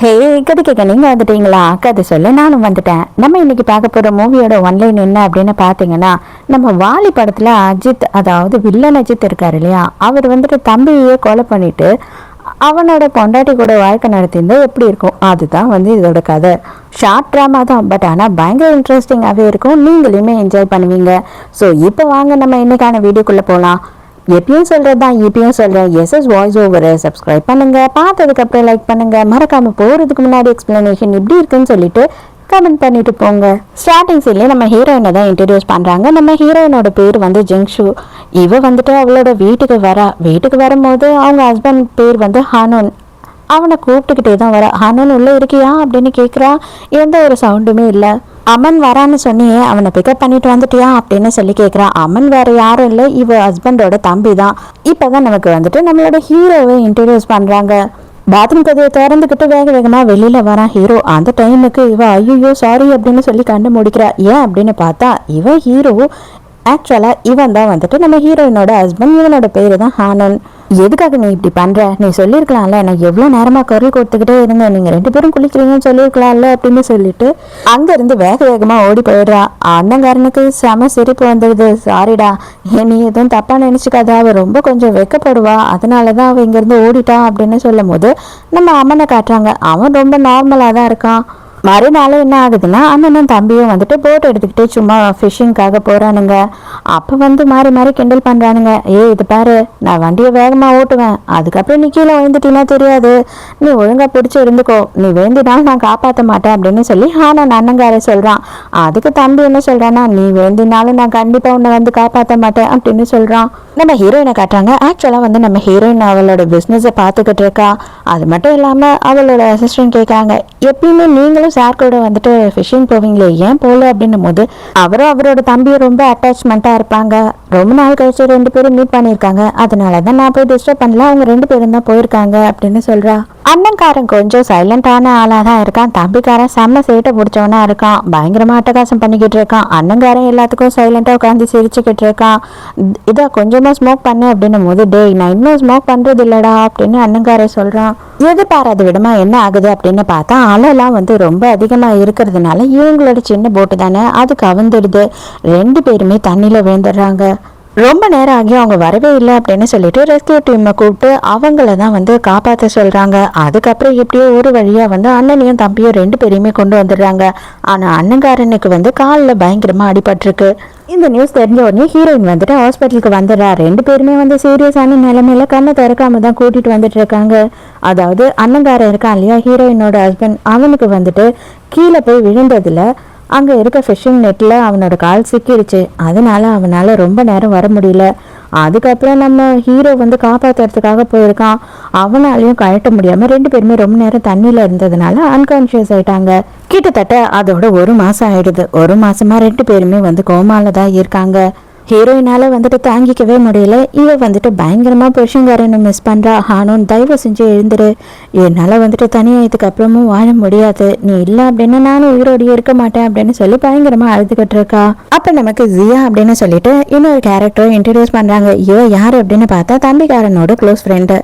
ஹே கதை கேட்க நீங்கள் வந்துட்டீங்களா? கதை சொல்ல நானும் வந்துட்டேன். நம்ம இன்னைக்கு பார்க்க போகிற மூவியோட ஒன்லைன் என்ன அப்படின்னு பார்த்தீங்கன்னா, நம்ம வாலி படத்தில் அஜித், அதாவது வில்லன் அஜித் இருக்காரு இல்லையா, அவர் வந்துட்டு தம்பியே கொலை பண்ணிட்டு அவனோட பொண்டாட்டி கூட வாழ்க்கை நடத்தியிருந்தா எப்படி இருக்கும், அதுதான் வந்து இதோட கதை. ஷார்ட் ட்ராமா தான், பட் ஆனால் பயங்கர இன்ட்ரெஸ்டிங்காகவே இருக்கும், நீங்களுமே என்ஜாய் பண்ணுவீங்க. ஸோ இப்போ வாங்க நம்ம இன்னைக்கான வீடியோக்குள்ளே போகலாம். எப்பயும் சொல்கிறது தான் இப்பயும் சொல்கிறேன், எஸ்எஸ் வாய்ஸ் ஓவரை சப்ஸ்கிரைப் பண்ணுங்கள், பார்த்ததுக்கப்புறம் லைக் பண்ணுங்கள், மறக்காமல் போகிறதுக்கு முன்னாடி எக்ஸ்ப்ளனேஷன் எப்படி இருக்குன்னு சொல்லிட்டு கமெண்ட் பண்ணிட்டு போங்க. ஸ்டார்டிங் சீன்லேயே நம்ம ஹீரோயினை தான் இன்ட்ரடியூஸ் பண்ணுறாங்க. நம்ம ஹீரோயினோட பேர் வந்து ஜெங்ஷு. இவ வந்துட்டு அவளோட வீட்டுக்கு வரும்போது அவங்க ஹஸ்பண்ட் பேர் வந்து ஹானோன். அவனை கூப்பிட்டுக்கிட்டே தான் வர. ஹானோன் உள்ளே இருக்கியா அப்படின்னு கேட்குறா. எந்த ஒரு சவுண்டுமே இல்லை. அமன் வரான்னு சொன்னியே, அவனை பிக்கப் பண்ணிட்டு வந்துட்டியா அப்படின்னு சொல்லி கேட்குறான். அமன் வேற யாரும் இல்லை, இவ ஹஸ்பண்டோட தம்பி தான். இப்போதான் நமக்கு வந்துட்டு நம்மளோட ஹீரோவை இன்ட்ரடியூஸ் பண்ணுறாங்க. பாத்ரூம் கதையை திறந்துக்கிட்டு வேகமாக வெளியில் வரான் ஹீரோ. அந்த டைமுக்கு இவ ஐயோ சாரி அப்படின்னு சொல்லி கண்டு முடிக்கிறா. ஏன் அப்படின்னு பார்த்தா இவன் ஹீரோ ஆக்சுவலாக இவன் தான் வந்துட்டு நம்ம ஹீரோயினோட ஹஸ்பண்ட். இவனோட பேரு தான் ஹானன். எதுக்காக நீ இப்படி பண்ற, நீ சொல்லியிருக்கலாம்ல, நான் எவ்வளோ நேரமாக குரல் கொடுத்துக்கிட்டே இருங்க, நீங்கள் 2 பேரும் குளிக்கிறீங்கன்னு சொல்லியிருக்கலாம்ல அப்படின்னு சொல்லிட்டு அங்கேருந்து வேகமாக ஓடி போயிடுறா. அண்ணங்காரனுக்கு செம சிரிப்பு வந்துடுது. சாரிடா, நீ எதுவும் தப்பாக நினச்சிக்காத, அவள் ரொம்ப கொஞ்சம் வெக்கப்படுவா, அதனால தான் அவள் இங்கேருந்து ஓடிட்டா அப்படின்னு சொல்லும் போது நம்ம அம்மனை காட்டுறாங்க. அவன் ரொம்ப நார்மலாக தான் இருக்கான். மறுநாள் என்ன ஆகுதுன்னா, அண்ணனும் தம்பியும் வந்துட்டு போட் எடுத்துக்கிட்டு சும்மா ஃபிஷ்ஷிங்காக போகிறானுங்க. அப்போ வந்து மாறி மாறி கிண்டல் பண்ணுறானுங்க. இது பாரு, நான் வண்டியை வேகமாக ஓட்டுவேன், அதுக்கப்புறம் நீ கீழே விழுந்துட்டீங்கன்னா தெரியாது, நீ ஒழுங்காக பிடிச்சி இருந்துக்கோ, நீ வேந்தினாலும் நான் காப்பாற்ற மாட்டேன் அப்படின்னு சொல்லி நான் அண்ணங்கார சொல்கிறான். அதுக்கு தம்பி என்ன சொல்கிறான்னா, நீ வேந்தினாலும் நான் கண்டிப்பாக உன்னை வந்து காப்பாற்ற மாட்டேன் அப்படின்னு சொல்கிறான். நம்ம ஹீரோயினை காட்டுறாங்க. ஆக்சுவலாக வந்து நம்ம ஹீரோயின் அவளோட பிஸ்னஸை பார்த்துக்கிட்டு இருக்கா. அது மட்டும் இல்லாமல் அவளோட அசிஸ்டன்ட் கேட்குறாங்க, எப்பயுமே நீங்களும் சார் கூட வந்துட்டு ஃபிஷிங் போவீங்களே, ஏன் போகல அப்படின்னும் போது அவரும் அவரோட தம்பியும் ரொம்ப அட்டாச்மெண்ட்டாக இருப்பாங்க. ரொம்ப நாள் கழிச்சு 2 பேரும் மீட் பண்ணியிருக்காங்க, அதனால தான் நான் போய் டிஸ்டர்ப் பண்ணல, அவங்க 2 பேரும் தான் போயிருக்காங்க அப்படின்னு சொல்கிறா. அண்ணன்காரன் கொஞ்சம் சைலண்டான ஆளாக தான் இருக்கான். தம்பிக்காரன் செம்ம சேட்டை பிடிச்சவனா இருக்கான், பயங்கரமாக அட்டகாசம் பண்ணிக்கிட்டு இருக்கான். அண்ணன்காரன் எல்லாத்துக்கும் சைலண்டாக உட்காந்து சிரிச்சுக்கிட்டு இருக்கான். இதை கொஞ்சமாக ஸ்மோக் பண்ணு அப்படின்னும் போது, டேய் நான் இன்னும் ஸ்மோக் பண்ணுறது இல்லடா அப்படின்னு அண்ணன்காரன் சொல்கிறான். எதிர்பாராத விடமா என்ன ஆகுது அப்படின்னு பார்த்தா, அலைலாம் வந்து ரொம்ப அதிகமாக இருக்கிறதுனால இவங்களோட சின்ன போட்டு தானே அது கவுந்துடுது. 2 பேருமே தண்ணியில் விழுந்துடுறாங்க. ரொம்ப நேரம் ஆகி அவங்க வரவே இல்லை அப்படின்னு சொல்லிட்டு ரெஸ்கியூ டீமை கூப்பிட்டு அவங்கள தான் வந்து காப்பாற்ற சொல்கிறாங்க. அதுக்கப்புறம் எப்படியோ ஒரு வழியாக வந்து அண்ணனையும் தம்பியும் 2 பேரையுமே கொண்டு வந்துடுறாங்க. ஆனால் அண்ணங்காரனுக்கு வந்து காலில் பயங்கரமாக அடிபட்டிருக்கு. இந்த நியூஸ் தெரிஞ்ச உடனே ஹீரோயின் வந்துட்டு ஹாஸ்பிட்டலுக்கு வந்துடுறா. 2 பேருமே வந்து சீரியஸான நிலைமையில கண்ணை திறக்காம தான் கூட்டிகிட்டு வந்துட்டு இருக்காங்க. அதாவது அண்ணங்காரன் இருக்கான் இல்லையா, ஹீரோயினோட ஹஸ்பண்ட், அவனுக்கு வந்துட்டு கீழே போய் விழுந்ததில் அங்கே இருக்க ஃபிஷிங் நெட்டில் அவனோட கால் சிக்கிடுச்சு. அதனால அவனால் ரொம்ப நேரம் வர முடியல. அதுக்கப்புறம் நம்ம ஹீரோ வந்து காப்பாற்றுறதுக்காக போயிருக்கான். அவனாலையும் கழட்ட முடியாமல் 2 பேருமே ரொம்ப நேரம் தண்ணியில் இருந்ததுனால அன்கான்ஷியஸ் ஆயிட்டாங்க. கிட்டத்தட்ட அதோட 1 மாதம் ஆயிடுது. 1 மாசமா 2 பேருமே வந்து கோமால தான் இருக்காங்க. ஹீரோயினால வந்துட்டு தாங்கிக்கவே முடியல. இவ வந்துட்டு பயங்கரமா புருஷங்காரனை மிஸ் பண்றா. ஹானோன் தயவு செஞ்சு எழுந்துரு, என்னால வந்துட்டு தனியா இதுக்கு அப்புறமும் வாழ முடியாது, நீ இல்ல அப்படின்னா நானும் உயிரோடு இருக்க மாட்டேன் அப்படின்னு சொல்லி பயங்கரமா அழுதுகிட்டு இருக்கா. அப்ப நமக்கு ஜியா அப்படின்னு சொல்லிட்டு இன்னொரு கேரக்டரை இன்ட்ரடியூஸ் பண்றாங்க. இவ யாரு அப்படின்னு பார்த்தா தம்பிக்காரனோட க்ளோஸ் ஃப்ரெண்டு.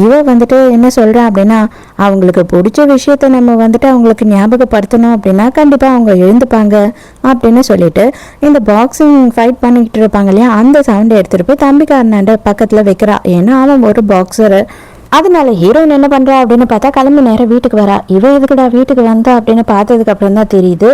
இவ வந்துட்டு என்ன சொல்றா அப்படின்னா, அவங்களுக்கு பிடிச்ச விஷயத்த நம்ம வந்துட்டு அவங்களுக்கு ஞாபகப்படுத்தணும் அப்படின்னா கண்டிப்பாக அவங்க எழுந்துப்பாங்க அப்படின்னு சொல்லிட்டு இந்த பாக்ஸிங் ஃபைட் பண்ணிக்கிட்டு இருப்பாங்க இல்லையா, அந்த சவுண்டை எடுத்துகிட்டு போய் தம்பிக்காரனாண்ட பக்கத்தில் வைக்கிறா. ஏன்னா அவன் ஒரு பாக்ஸரு. அதனால ஹீரோயின் என்ன பண்ணுறா அப்படின்னு பார்த்தா கிளம்பி நேரம் வீட்டுக்கு வரா. இவ எதுக்குடா வீட்டுக்கு வந்தா அப்படின்னு பார்த்ததுக்கு அப்புறம் தான் தெரியுது,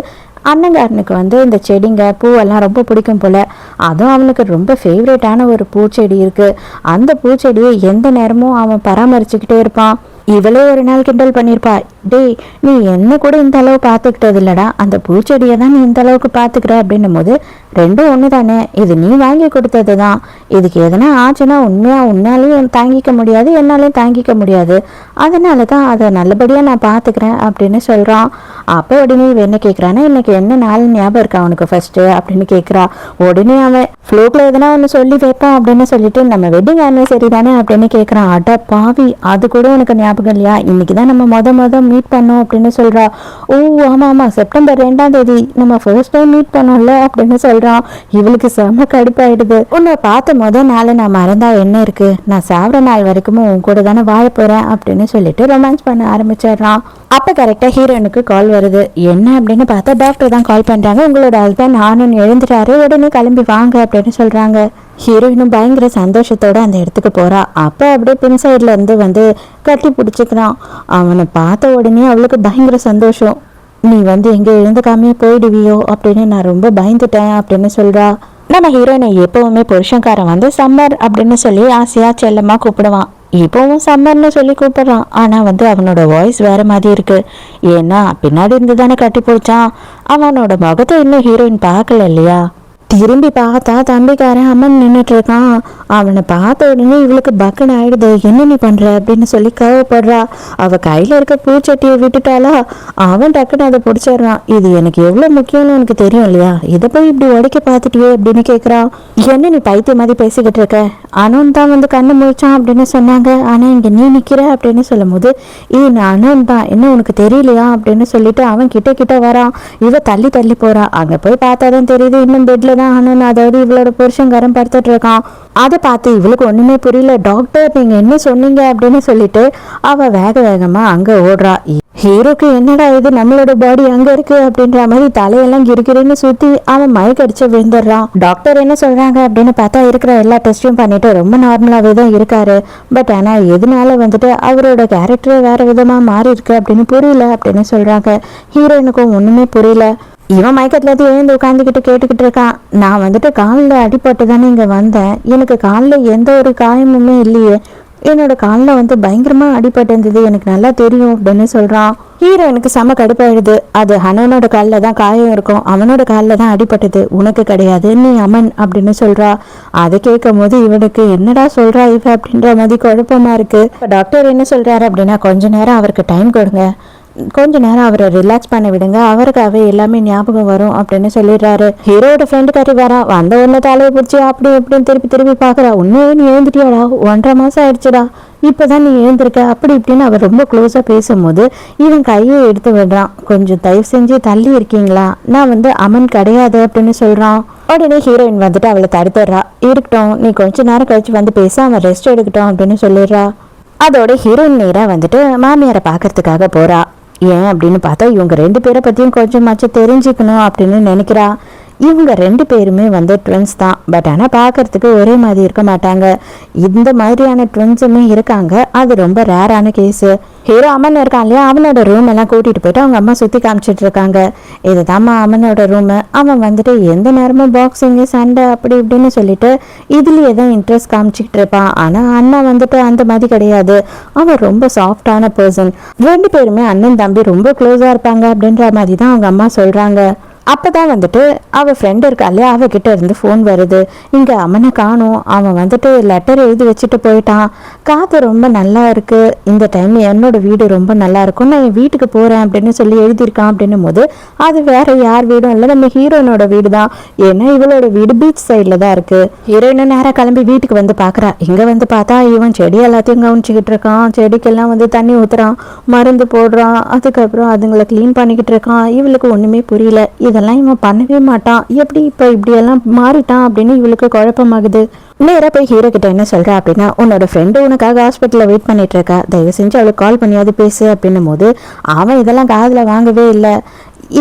அண்ணங்காரனுக்கு வந்து இந்த செடிங்க பூவெல்லாம் ரொம்ப பிடிக்கும் போல். அதுவும் அவனுக்கு ரொம்ப ஃபேவரட்டான ஒரு பூச்செடி இருக்குது. அந்த பூச்செடியை எந்த நேரமும் அவன் பராமரிச்சுக்கிட்டே இருப்பான். இவளே ஒரு நாள் கிண்டல் பண்ணியிருப்பா, டேய் நீ என்ன கூட இந்த அளவு பார்த்துக்கிட்டது இல்லடா, அந்த பூச்செடியை தான் நீ இந்த அளவுக்கு பார்த்துக்கிற அப்படின்னும் போது, 2ம் ஒன்று தானே, இது நீ வாங்கி கொடுத்தது தான், இதுக்கு எதனா ஆச்சுன்னா உன்னாலையும் தாங்கிக்க முடியாது, என்னாலையும் தாங்கிக்க முடியாது, அதனால தான் அதை நல்லபடியாக நான் பார்த்துக்கிறேன் அப்படின்னு சொல்கிறான். அப்போ உடனே இவ என்ன கேட்குறான்னா, இன்னைக்கு என்ன நாள் ஞாபகம் இருக்கா அவனுக்கு ஃபர்ஸ்ட்டு அப்படின்னு கேட்குறா. உடனே அவன் ஃப்ளோக்கில் எதனா ஒன்று சொல்லி வைப்பான் அப்படின்னு சொல்லிட்டு, நம்ம வெட்டிங் ஆனிவர்சரி தானே அப்படின்னு கேட்குறான். அட பாவி, அது கூட உனக்கு ஞாபகம் ஞாபகம் இல்லையா, இன்னைக்கு தான் நம்ம மொதல் மீட் பண்ணோம் அப்படின்னு சொல்கிறா. ஓ ஆமாம் செப்டம்பர் 2ஆம் தேதி நம்ம ஃபர்ஸ்ட் டைம் மீட் பண்ணோம்ல அப்படின்னு சொல்கிறான். இவளுக்கு செம்ம கடுப்பாயிடுது. உன்னை பார்த்த முதல் நாள் நான் மறந்தா என்ன இருக்குது, நான் சாப்பிட்ற நாள் வரைக்கும் உன் கூட தானே வாழ போகிறேன் அப்படின்னு சொல்லிட்டு ரொமான்ஸ் பண்ண ஆரம்பிச்சிடுறான். அப்போ கரெக்டாக ஹீரோயினுக்கு கால் வருது. என்ன அப்படின்னு பார்த்தா டாக்டர் தான் கால் பண்ணுறாங்க. உங்களோட ஹஸ்பண்ட் நானும் எழுந்துட்டாரு, உடனே கிளம்பி வாங்க அப்படின்னு சொல்கிறாங்க. ஹீரோயினும் பயங்கர சந்தோஷத்தோட அந்த இடத்துக்கு போறா. அப்போ அப்படியே பின் சைட்ல இருந்து வந்து கட்டி பிடிச்சிக்கிறான். அவனை பார்த்த உடனே அவளுக்கு பயங்கர சந்தோஷம். நீ வந்து எங்க எழுந்துக்காமையே போயிடுவியோ அப்படின்னு நான் ரொம்ப பயந்துட்டேன் அப்படின்னு சொல்றா. நம்ம ஹீரோயினை எப்பவுமே புருஷன்காரன் வந்து சம்மர் அப்படின்னு சொல்லி ஆசையா செல்லமா கூப்பிடுவான். இப்போவும் சம்மர்னு சொல்லி கூப்பிடுறான். ஆனா வந்து அவனோட வாய்ஸ் வேற மாதிரி இருக்கு. ஏன்னா பின்னாடி இருந்து தானே கட்டி பிடிச்சான். அவனோட முகத்தை இன்னும் ஹீரோயின் பார்க்கல இல்லையா. திரும்பி பார்த்தா தம்பிக்காரன் அம்மன் நின்றுட்டு இருக்கான். அவனை பார்த்த உடனே இவளுக்கு பக்குன்னு ஆயிடுது. என்ன நீ பண்ற அப்படின்னு சொல்லி கவப்படுறா. அவ கையில இருக்க பூச்சட்டியை விட்டுட்டாளா. அவன் டக்குன்னு அதை பிடிச்சிடுறான். இது எனக்கு எவ்வளவு முக்கியம்னு உனக்கு தெரியும் இல்லையா, இதை போய் இப்படி உடைக்க பார்த்துட்டியே அப்படின்னு கேட்குறான். என்ன நீ பைத்திய மாதிரி பேசிக்கிட்டு இருக்க, அனோன் தான் வந்து கண்ணு முழிச்சான் அப்படின்னு சொன்னாங்க, ஆனா இங்க நீ நிக்கிற அப்படின்னு சொல்லும் போது இது அனோன் தான், என்ன உனக்கு தெரியலையா அப்படின்னு சொல்லிட்டு அவன் கிட்ட வரான். இவ தள்ளி தள்ளி போறா. அங்க போய் பார்த்தாதான் தெரியுது இன்னும் பெட்ல தான் அனோன், அதாவது இவளோட புருஷங்காரன் படுத்துட்டு இருக்கான். அதை பார்த்து இவளுக்கு ஒண்ணுமே புரியல. டாக்டர் நீங்க என்ன சொன்னீங்க அப்படின்னு சொல்லிட்டு அவ வேகமா அங்க ஓடுறா. ஹீரோக்கு என்னடா இது, நம்மளோட பாடி அங்க இருக்கு அப்படின்ற மாதிரி தலையெல்லாம் இருக்கிறேன்னு சுத்தி அவன் மயக்கடிச்சு விழுந்துடுறான். டாக்டர் என்ன சொல்றாங்க அப்படின்னு பார்த்தா இருக்கிற எல்லா டெஸ்ட்டும் பண்ணிட்டு ரொம்ப நார்மலாவே தான் இருக்காரு. பட் ஆனா எதனால வந்துட்டு அவரோட கேரக்டர் வேற விதமா மாறி இருக்கு அப்படின்னு புரியல அப்படின்னு சொல்றாங்க. ஹீரோயினுக்கும் ஒண்ணுமே புரியல. இவன் மயக்கத்துல இருந்து எழுந்து உட்காந்துக்கிட்டு கேட்டுக்கிட்டு இருக்கான். நான் வந்துட்டு காலில் அடிபட்டு தானே இங்க வந்தேன், எனக்கு காலில் எந்த ஒரு காயமுமே இல்லையே, என்னோட காலில் வந்து பயங்கரமா அடிபட்டு இருந்தது, எனக்கு நல்லா தெரியும் அப்படின்னு சொல்றான். ஹீரோ எனக்கு செம கடுப்பாயிடுது. அது ஹனோனோட காலில் தான் காயம் இருக்கும், அவனோட காலில் தான் அடிபட்டது, உனக்கு கிடையாது, நீ அமன் அப்படின்னு சொல்றா. அதை கேட்கும் போது இவனுக்கு என்னடா சொல்றா இவ அப்படின்ற மாதிரி குழப்பமா இருக்கு. டாக்டர் என்ன சொல்றாரு அப்படின்னா கொஞ்ச நேரம் அவருக்கு டைம் கொடுங்க, கொஞ்ச நேரம் அவரை ரிலாக்ஸ் பண்ண விடுங்க, அவருக்காகவே எல்லாமே ஞாபகம் வரும் அப்படின்னு சொல்லிடுறாரு. ஹீரோட ஃப்ரெண்டு கறி வரா. வந்த உடனே தலையை பிடிச்சி அப்படி எப்படின்னு திருப்பி பாக்குறா. உண்மையே நீ எழுந்துட்டியாடா, 1.5 மாசம் ஆயிடுச்சுடா, இப்பதான் நீ எழுந்திருக்க அப்படி இப்படின்னு அவர் ரொம்ப க்ளோஸா பேசும்போது இவன் கையை எடுத்து விடுறான். கொஞ்சம் தயவு செஞ்சு தள்ளி இருக்கீங்களா, நான் வந்து அமன் கிடையாது அப்படின்னு சொல்றான். உடனே ஹீரோயின் வந்துட்டு அவளை தடுத்துடுறா. இருக்கட்டும், நீ கொஞ்ச நேரம் கழிச்சு வந்து பேச, அவன் ரெஸ்ட் எடுக்கட்டும் அப்படின்னு சொல்லிடுறா. அதோட ஹீரோயின் நேரா வந்துட்டு மாமியாரை பாக்குறதுக்காக போறா. ஏன் அப்படின்னு பார்த்தா இவங்க 2 பேரை பற்றியும் கொஞ்சமாச்சும் தெரிஞ்சுக்கணும் அப்படின்னு நினைக்கிறா. இவங்க 2 பேருமே வந்து ட்வின்ஸ் தான். பட் ஆனால் பார்க்கறதுக்கு ஒரே மாதிரி இருக்க மாட்டாங்க. இந்த மாதிரியான ட்வின்ஸுமே இருக்காங்க, அது ரொம்ப ரேரான கேஸு. ஹீரோ அம்மன் இருக்கான் இல்லையா, அவனோட ரூம் எல்லாம் கூட்டிகிட்டு போயிட்டு அவங்க அம்மா சுற்றி காமிச்சிட்டு இருக்காங்க. இதுதாம்மா அம்மனோட ரூமு. அவன் வந்துட்டு எந்த நேரமும் பாக்ஸிங்கு சண்டை அப்படி இப்படின்னு சொல்லிட்டு இதுலேயே தான் இன்ட்ரெஸ்ட் காமிச்சிக்கிட்டு இருப்பான். ஆனால் அண்ணா வந்துட்டு அந்த மாதிரி கிடையாது, அவன் ரொம்ப சாஃப்டான பர்சன். 2 பேருமே அண்ணன் தம்பி ரொம்ப க்ளோஸாக இருப்பாங்க அப்படின்ற மாதிரி தான் அவங்க அம்மா சொல்கிறாங்க. அப்பதான் வந்துட்டு அவள் ஃப்ரெண்டு இருக்கா இல்லையா, அவகிட்ட இருந்து ஃபோன் வருது. இங்கே அம்மனை காணும், அவன் வந்துட்டு லெட்டர் எழுதி வச்சுட்டு போயிட்டான், காற்று ரொம்ப நல்லா இருக்கு, இந்த டைம் என்னோட வீடு ரொம்ப நல்லா இருக்கும், நான் என் வீட்டுக்கு போகிறேன் அப்படின்னு சொல்லி எழுதியிருக்கான். அப்படின்னும் போது அது வேற யார் வீடும் இல்லை, நம்ம ஹீரோயினோட வீடு தான். ஏன்னா இவளோட வீடு பீச் சைடில் தான் இருக்கு. ஹீரோயினும் நேராக கிளம்பி வீட்டுக்கு வந்து பார்க்குறா. இங்கே வந்து பார்த்தா இவன் செடி எல்லாத்தையும் கவனிச்சுக்கிட்டு இருக்கான். செடிக்கெல்லாம் வந்து தண்ணி ஊற்றுறான், மருந்து போடுறான், அதுக்கப்புறம் அதுங்களை க்ளீன் பண்ணிக்கிட்டு இருக்கான். இவளுக்கு ஒன்றுமே புரியல, இதெல்லாம் இவன் பண்ணவே மாட்டான், எப்படி இப்போ இப்படியெல்லாம் மாறிட்டான் அப்படின்னு இவளுக்கு குழப்பமாகுது. நேராக போய் ஹீரோ கிட்ட என்ன சொல்கிறா அப்படின்னா, உன்னோட ஃப்ரெண்டு உனக்காக ஹாஸ்பிட்டலில் வெயிட் பண்ணிட்டு இருக்கா, தயவு செஞ்சு அவளுக்கு கால் பண்ணியாவது பேசு அப்படின்னும் போது அவன் இதெல்லாம் காதில் வாங்கவே இல்லை.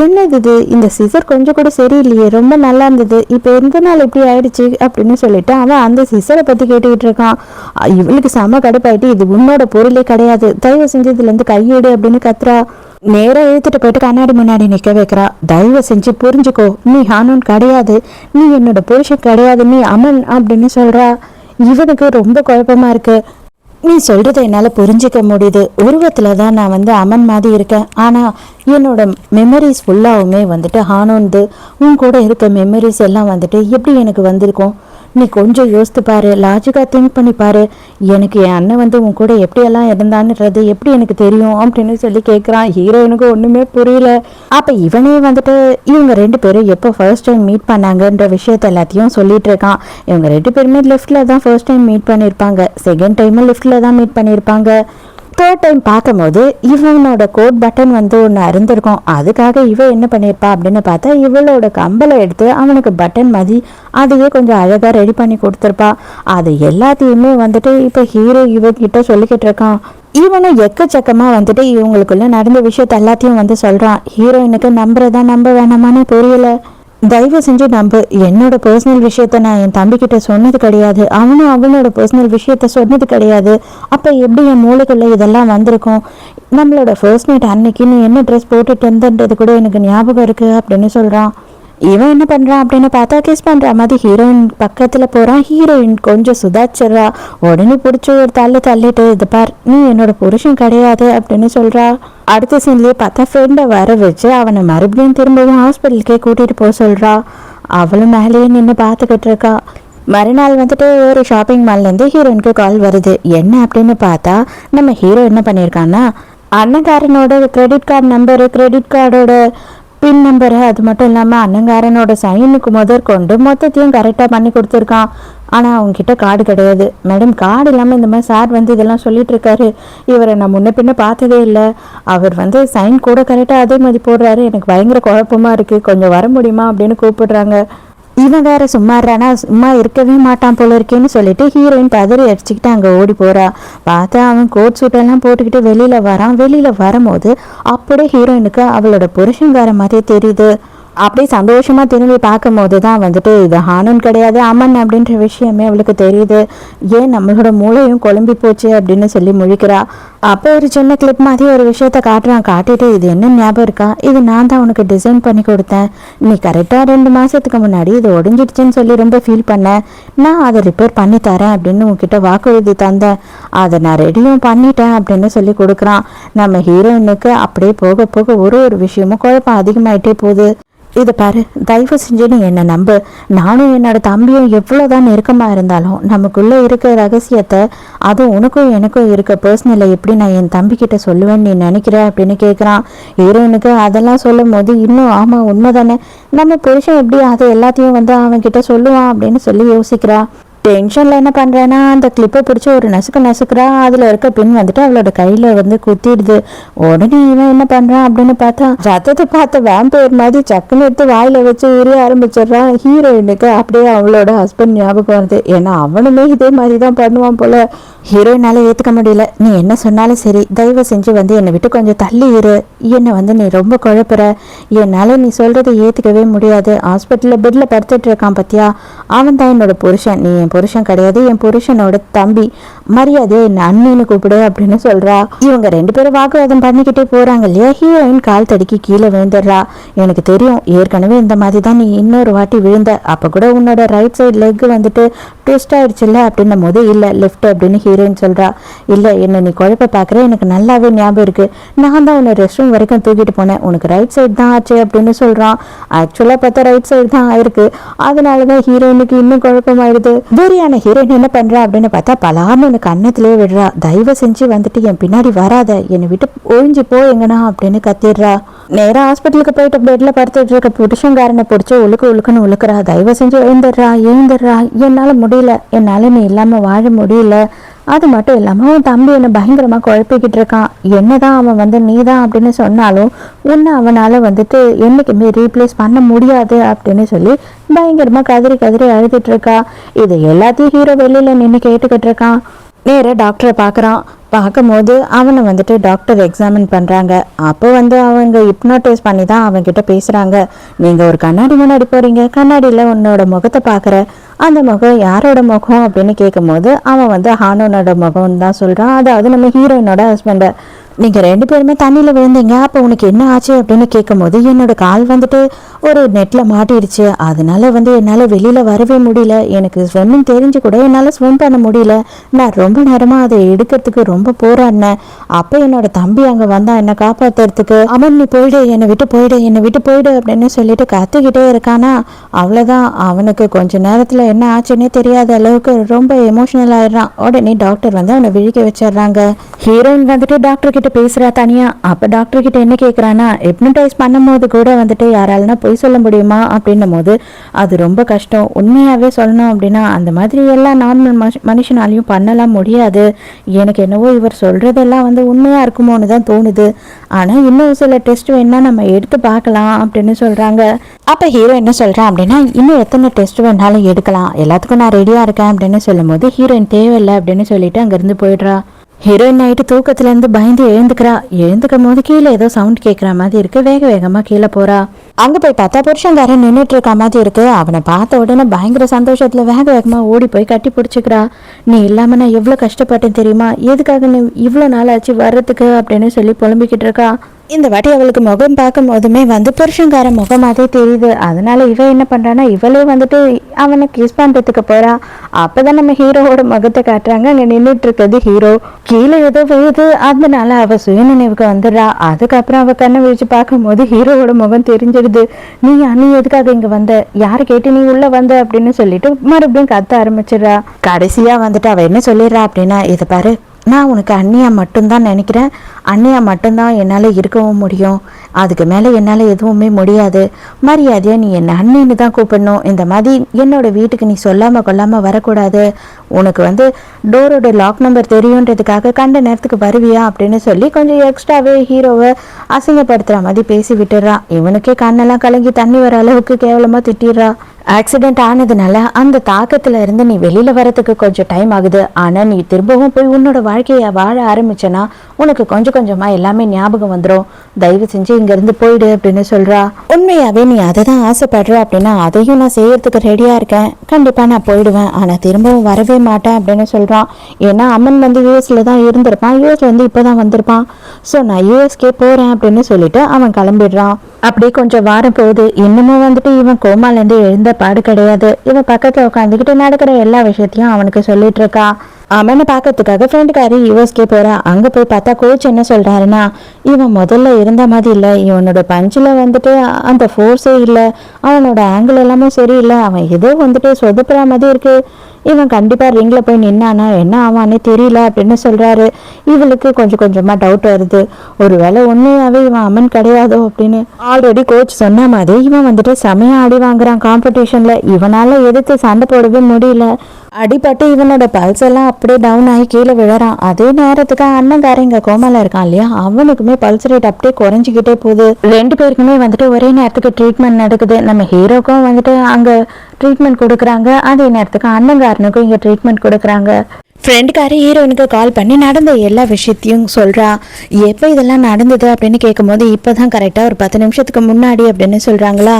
என்னது இது, இந்த சிசர் கொஞ்சம் கூட சரியில்லையே, ரொம்ப நல்லா இருந்தது, இப்போ எந்த நாள் இப்படி ஆயிடுச்சு அப்படின்னு சொல்லிட்டு அவன் அந்த சிசரை பற்றி கேட்டுக்கிட்டு இருக்கான். இவளுக்கு செம கடுப்பாயிட்டு, இது உன்னோட பொருளே கிடையாது, தயவு செஞ்சு இதுலேருந்து கையெடு அப்படின்னு கத்துறா. நேராக இழுத்துட்டு போயிட்டு கண்ணாடி முன்னாடி நிற்க வைக்கிறா. தயவு செஞ்சு புரிஞ்சுக்கோ, நீ ஹானோன் கிடையாது, நீ என்னோட புருஷன் கிடையாது, நீ அமன் அப்படின்னு சொல்றா. இவனுக்கு ரொம்ப குழப்பமா இருக்கு. நீ சொல்றத என்னால் புரிஞ்சிக்க முடியுது, உருவத்தில் தான் நான் வந்து அமன் மாதிரி இருக்கேன், ஆனால் என்னோட மெமரிஸ் ஃபுல்லாகவுமே வந்துட்டு ஹானோன்து. உன் கூட இருக்க மெமரிஸ் எல்லாம் வந்துட்டு எப்படி எனக்கு வந்திருக்கும், நீ கொஞ்சம் யோசித்து பாரு, லாஜிக்காக திங்க் பண்ணி பாரு, எனக்கு என் அண்ணன் வந்து உன் கூட எப்படியெல்லாம் இருந்தான்றது எப்படி எனக்கு தெரியும் அப்படின்னு சொல்லி கேட்குறான். ஹீரோயினுக்கு ஒன்றுமே புரியல. அப்போ இவனே வந்துட்டு இவங்க 2 பேரும் எப்போ ஃபர்ஸ்ட் டைம் மீட் பண்ணாங்கன்ற விஷயத்த எல்லாத்தையும் சொல்லிட்டு இருக்கான். இவங்க 2 பேருமே லிஃப்ட்டில் தான் ஃபர்ஸ்ட் டைம் மீட் பண்ணியிருப்பாங்க, செகண்ட் டைமும் லிஃப்ட்டில் தான் மீட் பண்ணியிருப்பாங்க, தேர்ட் டைம் பார்க்கும்போது இவனோட கோட் பட்டன் வந்து ஒன்று அருந்திருக்கும். அதுக்காக இவ என்ன பண்ணியிருப்பா அப்படின்னு பார்த்தா இவளோட கம்பலை எடுத்து அவனுக்கு பட்டன் மாதிரி அதையே கொஞ்சம் அழகாக ரெடி பண்ணி கொடுத்துருப்பா. அது எல்லாத்தையுமே வந்துட்டு இப்போ ஹீரோ இவகிட்ட சொல்லிக்கிட்டு இருக்கான். இவனும் எக்கச்சக்கமா வந்துட்டு இவங்களுக்குள்ள நடந்த விஷயத்த எல்லாத்தையும் வந்து சொல்றான். ஹீரோயினுக்கு நம்புறதா நம்ப வேணாமான்னு புரியல. தயவு செஞ்சு நம்பு, என்னோட பர்சனல் விஷயத்த நான் என் தம்பிக்கிட்ட சொன்னது கிடையாது, அவனும் அவனோட பர்சனல் விஷயத்த சொன்னது கிடையாது. அப்போ எப்படி என் மூளைக்குள்ள இதெல்லாம் வந்திருக்கும்? நம்மளோட ஃபர்ஸ்ட் நைட் அன்னைக்கு நீ என்ன ட்ரெஸ் போட்டுட்டு இருந்தது கூட எனக்கு ஞாபகம் இருக்கு அப்படின்னு சொல்றான். இவன் என்ன பண்றான் அப்படின்னு பார்த்தா கிஸ் பண்ற மாதிரி ஹீரோயின் பக்கத்துல போறான். ஹீரோயின் கொஞ்சம் சுதாச்சிடுறா. உடனே பிடிச்சி ஒரு தள்ளிட்டு இது பார், நீ என்னோட புருஷன் கிடையாது அப்படின்னு சொல்றா. அடுத்த சீன்லயே பார்த்தா ஃப்ரெண்டை வர வச்சு அவனை மறுபடியும் திரும்பவும் ஹாஸ்பிட்டலுக்கே கூட்டிட்டு போக சொல்றா. அவளும் மேலேயே நின்று பார்த்துக்கிட்டு இருக்கா. மறுநாள் வந்துட்டு ஒரு ஷாப்பிங் மால்லேருந்து ஹீரோயினுக்கு கால் வருது. என்ன அப்படின்னு பார்த்தா நம்ம ஹீரோ என்ன பண்ணியிருக்கான்னா அண்ணங்காரனோட கிரெடிட் கார்டு நம்பரு, கிரெடிட் கார்டோட பின் நம்பரு, அது மட்டும் இல்லாமல் அண்ணங்காரனோட சைனுக்கு முதற்கொண்டு மொத்தத்தையும் கரெக்டாக பண்ணி கொடுத்துருக்கான். ஆனால் அவங்ககிட்ட கார்டு கிடையாது. மேடம், கார்டு இல்லாமல் இந்த மாதிரி சார் வந்து இதெல்லாம் சொல்லிட்டு இருக்காரு. இவரை நான் முன்ன பின்ன பார்த்ததே இல்லை. அவர் வந்து சைன் கூட கரெக்டாக அதே மாதிரி போடுறாரு. எனக்கு பயங்கர குழப்பமாக இருக்குது, கொஞ்சம் வர முடியுமா அப்படின்னு கூப்பிடுறாங்க. இவன் வேற சும்மாறானா, சும்மா இருக்கவே மாட்டான் போல இருக்கேன்னு சொல்லிட்டு ஹீரோயின் பதறி அடிச்சுக்கிட்டு அங்கே ஓடி போறா. பார்த்தா அவன் கோட் சூட்டெல்லாம் போட்டுக்கிட்டு வெளியில வரான். வெளியில வரும்போது அப்படியே ஹீரோயினுக்கு அவளோட புருஷங்கார மாதிரியே தெரியுது. அப்படியே சந்தோஷமா திரும்பி பார்க்கும் போது தான் வந்துட்டு இது ஹானன் கிடையாது அம்மன் அப்படின்ற விஷயமே அவளுக்கு தெரியுது. ஏன் நம்மளோட மூளையும் குழம்பி போச்சு அப்படின்னு சொல்லி முழிக்கிறா. அப்போ ஒரு சின்ன கிளிப் மாதிரி ஒரு விஷயத்த காட்டுறான். காட்டிட்டு இது என்ன ஞாபகம் இருக்கா, இது நான் தான் உனக்கு டிசைன் பண்ணி கொடுத்தேன், நீ கரெக்டாக 2 மாசத்துக்கு முன்னாடி இது ஒடிஞ்சிடுச்சுன்னு சொல்லி ரொம்ப ஃபீல் பண்ணேன், நான் அதை ரிப்பேர் பண்ணி தரேன் அப்படின்னு உன்கிட்ட வாக்குறுதி தந்தேன், அதை நான் ரெடியும் பண்ணிட்டேன் அப்படின்னு சொல்லி கொடுக்குறான். நம்ம ஹீரோயினுக்கு அப்படியே போக போக ஒரு விஷயமும் குழப்பம் அதிகமாயிட்டே போகுது. இதை பாரு, தயவு செஞ்சு நீ என்னை நம்பு. நானும் என்னோட தம்பியும் எவ்வளோதான் நெருக்கமாக இருந்தாலும் நமக்குள்ளே இருக்க ரகசியத்தை, அதுவும் உனக்கும் எனக்கும் இருக்க பர்சனலை எப்படி நான் என் தம்பிக்கிட்ட சொல்லுவேன்னு நீ நினைக்கிற அப்படின்னு கேட்குறான். ஹீரோயினுக்கு அதெல்லாம் சொல்லும் போது இன்னும் ஆமாம் உண்மை தானே, நம்ம புருஷன் எப்படி அதை எல்லாத்தையும் வந்து அவன்கிட்ட சொல்லுவான் அப்படின்னு சொல்லி யோசிக்கிறா. டென்ஷனில் என்ன பண்ணுறேன்னா அந்த கிளிப்பை பிடிச்சி ஒரு நசுக்கிறா. அதில் இருக்க பின் வந்துட்டு அவளோட கையில் வந்து குத்திடுது. உடனே இவன் என்ன பண்ணுறான் அப்படின்னு பார்த்தா ரத்தத்தை பார்த்த வேம்பயர் மாதிரி சக்குன்னு எடுத்து வாயில் வச்சு உரிய ஆரம்பிச்சிடுறான். ஹீரோயினுக்கு அப்படியே அவளோட ஹஸ்பண்ட் ஞாபகம் வருது. ஏன்னா அவனுமே இதே மாதிரி தான் பண்ணுவான் போல. ஹீரோயினால ஏற்றுக்க முடியல. நீ என்ன சொன்னாலும் சரி, தயவு செஞ்சு வந்து என்னை விட்டு கொஞ்சம் தள்ளி இரு, என்னை வந்து நீ ரொம்ப குழப்புற, என்னால் நீ சொல்கிறத ஏற்றுக்கவே முடியாது. ஹாஸ்பிட்டலில் பெட்டில் படுத்துட்டு இருக்கான் பத்தியா, அவன் தான் என்னோட புருஷன், நீ என் புருஷன் கிடையாது, என் புருஷனோட தம்பி, மரியாதையை என் அண்ணின்னு கூப்பிடு அப்படின்னு சொல்றா. இவங்க 2 பேரும் வாக்குவாதம் பண்ணிக்கிட்டே போறாங்க இல்லையா. ஹீரோயின் கால் தடுக்கி கீழே விழுந்துடுறா. எனக்கு தெரியும், ஏற்கனவே இந்த மாதிரி தான் நீ இன்னொரு வாட்டி விழுந்த, அப்ப கூட உன்னோட ரைட் சைடு லெக் வந்துட்டு ட்விஸ்ட் ஆயிடுச்சுல்ல அப்படின்னும் போது இல்ல லெஃப்ட் அப்படின்னு ஹீரோயின் சொல்றா. இல்ல என்ன நீ குழப்ப பாக்குற, எனக்கு நல்லாவே ஞாபகம் இருக்கு, நான் தான் உன்னை ரெஸ்ட் ரூம் வரைக்கும் தூக்கிட்டு போனேன், உனக்கு ரைட் சைடு தான் ஆச்சு அப்படின்னு சொல்றான். ஆக்சுவலா பார்த்தா ரைட் சைடு தான் ஆயிருக்கு. அதனாலதான் ஹீரோயினுக்கு இன்னும் குழப்பமாயிடுது. வெறியான ஹீரோயின் என்ன பண்றா அப்படின்னு பார்த்தா பலான்னு எனக்கு கண்ணத்திலே விடுறா. தயவு செஞ்சு வந்துட்டு என் பின்னாடி வராத, என்னை விட்டு ஒழிஞ்சு போ எங்கனா அப்படின்னு கத்திடுறா. நேரா ஹாஸ்பிட்டலுக்கு போயிட்டு பெட்ல படுத்துட்டு இருக்க புருஷங்காரனை பிடிச்சி உழுக்குன்னு உழுக்குறா. தயவு செஞ்சு எழுந்துடுறா, என்னால முடியல, என்னால நீ இல்லாம வாழ முடியல. அது மட்டும் இல்லாமல் அவன் தம்பி என்னை பயங்கரமாக குழப்பிக்கிட்டு இருக்கான். என்னதான் அவன் வந்து நீ தான் அப்படின்னு சொன்னாலும் உன்னை அவனால் வந்துட்டு என்றைக்குமே ரீப்ளேஸ் பண்ண முடியாது அப்படின்னு சொல்லி பயங்கரமாக கதறி அழுதுட்டு இருக்கா. இது எல்லாத்தையும் ஹீரோ வெளியில் நின்று கேட்டுக்கிட்டு இருக்கான். நேராக டாக்டரை பார்க்கும்போது அவனை வந்துட்டு டாக்டர் எக்ஸாமின் பண்ணுறாங்க. அப்போ வந்து அவங்க ஹிப்னோடைஸ் பண்ணி தான் அவன்கிட்ட பேசுகிறாங்க. நீங்கள் ஒரு கண்ணாடி முன்னாடி போகிறீங்க, கண்ணாடியில் உன்னோட முகத்தை பார்க்குற, அந்த முகம் யாரோட முகம் அப்படின்னு கேட்கும்போது அவன் வந்து ஹானோனோட முகம் தான் சொல்கிறான். அதாவது நம்ம ஹீரோயினோட ஹஸ்பண்டை. நீங்கள் 2 பேருமே தண்ணியில் விழுந்தீங்க, அப்போ உனக்கு என்ன ஆச்சு அப்படின்னு கேட்கும்போது என்னோட கால் வந்துட்டு ஒரு நெட்டில் மாட்டிடுச்சு, அதனால வந்து என்னால் வெளியில் வரவே முடியல, எனக்கு ஸ்விம்மிங் தெரிஞ்சு கூட என்னால் ஸ்விம் பண்ண முடியல, நான் ரொம்ப நேரமாக அதை எடுக்கிறதுக்கு ரொம்ப போராடினேன். அப்போ என்னோட தம்பி அங்கே வந்தான் என்னை காப்பாற்றுறதுக்கு. அவன் நீ போயிடு, என்னை விட்டு போயிடு அப்படின்னு சொல்லிட்டு கற்றுக்கிட்டே இருக்கானா. அவ்வளோதான், அவனுக்கு கொஞ்ச நேரத்தில் என்ன ஆச்சுன்னே தெரியாத அளவுக்கு ரொம்ப எமோஷனல் ஆயிடுறான். உடனே டாக்டர் வந்து அவனை விழிக்க வச்சிடுறாங்க. ஹீரோயின் வந்துட்டு டாக்டர் கிட்ட பேசுறா தனியா. அப்ப டாக்டர் கிட்ட என்ன கேக்குறானா, ஹிப்னடைஸ் பண்ணும்போது கூட வந்துட்டு யாராலனா பொய் சொல்ல முடியுமா அப்படின்னும் போது அது ரொம்ப கஷ்டம். உண்மையாகவே சொல்லணும் அப்படின்னா அந்த மாதிரி எல்லாம் நார்மல் மனுஷனாலையும் பண்ணலாம் முடியாது. எனக்கு என்னவோ இவர் சொல்கிறதெல்லாம் வந்து உண்மையாக இருக்குமோன்னு தான் தோணுது. ஆனால் இன்னும் சில டெஸ்ட் வேணால் நம்ம எடுத்து பார்க்கலாம் அப்படின்னு சொல்கிறாங்க. அப்போ ஹீரோ என்ன சொல்கிறான் அப்படின்னா, இன்னும் எத்தனை டெஸ்ட் வேணாலும் எடுக்கலாம், எல்லாத்துக்கும் நான் ரெடியாக இருக்கேன் அப்படின்னு சொல்லும் போது ஹீரோயின் தேவையில்லை அப்படின்னு சொல்லிட்டு அங்கேருந்து போயிடுறா. ஹீரோயின் நைட்டு தூக்கத்துலேருந்து பயந்து எழுந்துக்கிறா. எழுந்துக்கும் போது கீழே ஏதோ சவுண்ட் கேட்குற மாதிரி இருக்கு. வேக வேகமாக கீழே போறா. அங்கே போய் பார்த்தா புருஷங்காரன் நின்றுட்டு இருக்க மாதிரி இருக்கு. அவனை பார்த்த உடனே பயங்கர சந்தோஷத்தில் வேக வேகமாக ஓடி போய் கட்டி பிடிச்சிக்கிறா. நீ இல்லாமல் நான் எவ்வளோ கஷ்டப்பட்டேன் தெரியுமா, எதுக்காக நீ இவ்வளோ நாள் ஆச்சு வர்றதுக்கு அப்படின்னு சொல்லி புலம்பிக்கிட்டு இருக்கா. இந்த வாட்டி அவளுக்கு முகம் பார்க்கும் போதுமே வந்து புருஷங்கார முகமாதே தெரியுது. அதனால இவ என்ன பண்றான்னா, இவளே வந்துட்டு அவனை கிஸ் பண்றதுக்கு போறா. அப்பதான் நம்ம ஹீரோவோட முகத்தை காட்டுறாங்க. அங்க நின்றுட்டு இருக்கிறது ஹீரோ. கீழே ஏதோ விழுது, அதனால அவ சுயநினைவுக்கு வந்துடுறா. அதுக்கப்புறம் அவ கண்ணை விழிச்சு பார்க்கும் போது ஹீரோவோட முகம் தெரிஞ்சிடுது. நீ எதுக்காக இங்க வந்த, யாரை கேட்டு நீ உள்ள வந்த அப்படின்னு சொல்லிட்டு மறுபடியும் கத்த ஆரம்பிச்சிடுறா. கடைசியா வந்துட்டு அவ என்ன சொல்லிடுறா அப்படின்னா, இதை பாரு, நான் உனக்கு அண்ணியா மட்டும்தான் நினைக்கிறேன். அண்ணியா மட்டும்தான் என்னால் இருக்கவும் முடியும். அதுக்கு மேலே என்னால் எதுவுமே முடியாது. மரியாதையாக நீ என்னை அண்ணின்னு தான் கூப்பிடணும். இந்த மாதிரி என்னோட வீட்டுக்கு நீ சொல்லாமல் கொள்ளாமல் வரக்கூடாது. உனக்கு வந்து டோரோட லாக் நம்பர் தெரியுன்றதுக்காக கண்ட நேரத்துக்கு வருவியா அப்படின்னு சொல்லி கொஞ்சம் எக்ஸ்ட்ராவே ஹீரோவை அசிங்கப்படுத்துகிற மாதிரி பேசி விட்டுடுறா. இவனுக்கே கண்ணெல்லாம் கலங்கி தண்ணி வர அளவுக்கு கேவலமாக திட்டிடுறா. ஆக்சிடென்ட் ஆனதுனால அந்த தாக்கத்துல இருந்து நீ வெளியில வரதுக்கு கொஞ்சம் டைம் ஆகுது. ஆனா நீ திரும்பவும் போய் உன்னோட வாழ்க்கைய வாழ ஆரம்பிச்சனா உனக்கு கொஞ்சம் கொஞ்சமா எல்லாமே ஞாபகம் வந்துடும். தயவு செஞ்சு இங்க இருந்து போயிடு அப்படின்னு சொல்றா. உண்மையாவே நீ அதை தான் ஆசைப்படுற அப்படின்னா அதையும் நான் செய்யறதுக்கு ரெடியா இருக்கேன். கண்டிப்பா நான் போயிடுவேன், ஆனா திரும்பவும் வரவே மாட்டேன் அப்படின்னு சொல்றான். ஏன்னா அம்மன் வந்து யூஎஸ்ல தான் இருந்திருப்பான், யூஎஸ்ல வந்து இப்பதான் வந்திருப்பான். ஸோ நான் யூஎஸ்கே போறேன் அப்படின்னு சொல்லிட்டு அவன் கிளம்பிடுறான். அப்படியே கொஞ்சம் வாரம் போகுது. இன்னமும் வந்துட்டு இவன் கோமாலேருந்து எழுந்த பாடு கிடையாது. இவன் பக்கத்துல உட்காந்துக்கிட்டு நடக்கிற எல்லா விஷயத்தையும் அவனுக்கு சொல்லிட்டு இருக்கா. அவனை பார்க்கறதுக்காக ஃப்ரெண்டுக்காரி யூஎஸ்கே போறா. அங்க போய் பார்த்தா கோச் என்ன சொல்றாருன்னா, இவன் முதல்ல இருந்த மாதிரி இல்லை, இவனோட பஞ்சில் வந்துட்டு அந்த ஃபோர்ஸே இல்லை, அவனோட ஆங்கிள் எல்லாமே சரியில்லை, அவன் ஏதோ வந்துட்டு சொதப்புற மாதிரி இருக்கு, இவன் கண்டிப்பா ரிங்ல போய் நின்னானா என்ன ஆவானே தெரியல அப்படின்னு சொல்றாரு. இவளுக்கு கொஞ்சம் கொஞ்சமா டவுட் வருது, ஒருவேளை உண்மையாவே இவன் அம்மன் கிடையாதோ அப்படின்னு. ஆல்ரெடி கோச் சொன்ன மாதிரி இவன் வந்துட்டு செமையா அடி வாங்குறான் காம்படிஷன்ல. இவனால எதிர்த்து சண்டை போடவே முடியல. அடிபட்டு இவனோட பல்ஸ் எல்லாம் அப்படியே டவுன் ஆகி கீழே விழறான். அதே நேரத்துக்கு அண்ணங்காரன் இங்க கோமால இருக்கான் இல்லையா, அவனுக்குமே பல்ஸ் ரேட் அப்படியே குறைஞ்சிக்கிட்டே போகுது. ரெண்டு பேருக்குமே வந்துட்டு ஒரே நேரத்துக்கு ட்ரீட்மெண்ட் நடக்குது. நம்ம ஹீரோக்கும் வந்துட்டு அங்க ட்ரீட்மெண்ட் கொடுக்குறாங்க, அதே நேரத்துக்கு அண்ணங்காரனுக்கும் இங்க ட்ரீட்மெண்ட் கொடுக்குறாங்க. ஃப்ரெண்டுக்காரி ஹீரோயினுக்கு கால் பண்ணி நடந்த எல்லா விஷயத்தையும் சொல்கிறா. எப்போ இதெல்லாம் நடந்தது அப்படின்னு கேட்கும்போது இப்போ தான் கரெக்டாக ஒரு 10 நிமிஷத்துக்கு முன்னாடி அப்படின்னு சொல்கிறாங்களா.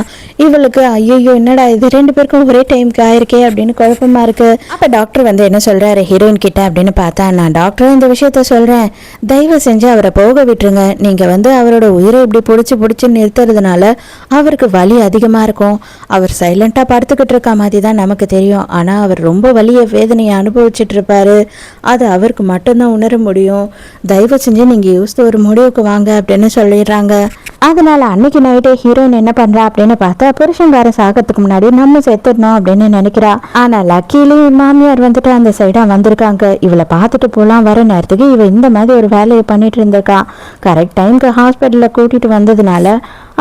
இவளுக்கு ஐயோ என்னடா இது, ரெண்டு பேருக்கும் ஒரே டைமுக்கு ஆயிருக்கே அப்படின்னு குழப்பமா இருக்குது. அப்போ டாக்டர் வந்து என்ன சொல்கிறாரு ஹீரோயின் கிட்ட அப்படின்னு பார்த்தா, நான் டாக்டர் இந்த விஷயத்த சொல்கிறேன், தயவு செஞ்சு அவரை போக விட்டுருங்க. நீங்கள் வந்து அவரோட உயிரை இப்படி பிடிச்சி நிறுத்துறதுனால அவருக்கு வலி அதிகமாக இருக்கும். அவர் சைலண்ட்டாக படுத்துக்கிட்டு இருக்க மாதிரி தான் நமக்கு தெரியும், ஆனால் அவர் ரொம்ப வலிய வேதனையை அனுபவிச்சுட்டு இருப்பாரு. அது அவருக்கு மட்டும்தான் உணர முடியும். தயவு செஞ்சு நீங்க யோசித்து ஒரு முடிவுக்கு வாங்க அப்படின்னு சொல்லிடுறாங்க. அதனால அன்னைக்கு நைட்டே ஹீரோயின் என்ன பண்றா அப்படின்னு பார்த்தா, புருஷன்கார சாகிறதுக்கு முன்னாடி நம்ம செத்துடணும் அப்படின்னு நினைக்கிறா. ஆனா லக்கிலி மாமியார் வந்துட்டு அந்த சைடா வந்திருக்காங்க. இவளை பார்த்துட்டு போலாம் வர நேரத்துக்கு இவ இந்த மாதிரி ஒரு வேலையை பண்ணிட்டு இருந்திருக்கா. கரெக்ட் டைமுக்கு ஹாஸ்பிட்டல்ல கூட்டிட்டு வந்ததுனால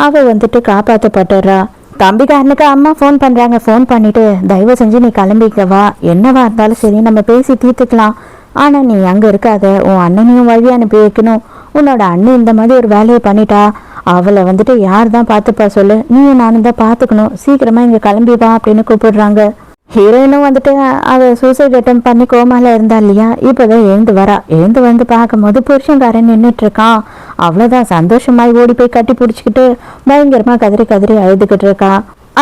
அவ வந்துட்டு காப்பாற்றப்பட்டுறா. தம்பிக்காரனுக்கு அம்மா ஃபோன் பண்ணுறாங்க. ஃபோன் பண்ணிவிட்டு தயவு செஞ்சு நீ கிளம்பிக்கவா, என்னவா இருந்தாலும் சரி நம்ம பேசி தீர்த்துக்கலாம், ஆனால் நீ அங்கே இருக்காத, உன் அண்ணனையும் வழி அனுப்பி வைக்கணும். உன்னோட அண்ணன் இந்த மாதிரி ஒரு வேலையை பண்ணிட்டா அவளை வந்துட்டு யார் தான் பார்த்துப்பா சொல்லு, நீயும் நானும் தான் பார்த்துக்கணும், சீக்கிரமாக இங்கே கிளம்பி வா அப்படின்னு கூப்பிடுறாங்க. ஹீரோயினும் வந்துட்டு அவள் சூசைட் அட்டம் பண்ணி கோமால இருந்தா இல்லையா, இப்போதான் எழுந்து வரா. எழுந்து வந்து பார்க்கும்போது புருஷன்காரன் நின்றுட்டு இருக்கான். அவ்வளோதான் சந்தோஷமாய் ஓடி போய் கட்டி பிடிச்சிக்கிட்டு பயங்கரமா கதறி கதறி அழுதுகிட்டு இருக்கா.